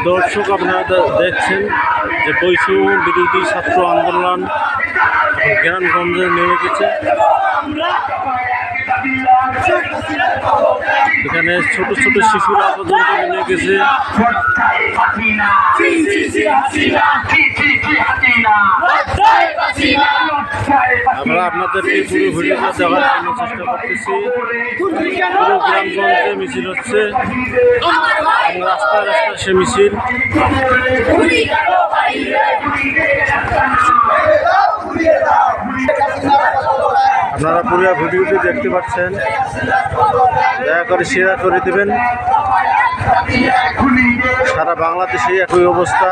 দর্শক, আপনারা দেখছেন যে বৈষম্য বিরোধী ছাত্র আন্দোলন জ্ঞানগঞ্জে নেমে গেছে। এখানে ছোট ছোট শিশুরা পর্যন্ত নেমে গেছে। আমরা আপনাদেরকে পুরো ভিডিওটা দেওয়ার জন্য চেষ্টা করতেছি। পুরো গ্রামগঞ্জে মিছিল হচ্ছে, রাস্তায় রাস্তায় সে মিছিল। আপনারা পুরো ভিডিওটি দেখতে পাচ্ছেন, দয়া করে শেয়ার করে দেবেন। সারা বাংলাদেশে একই অবস্থা।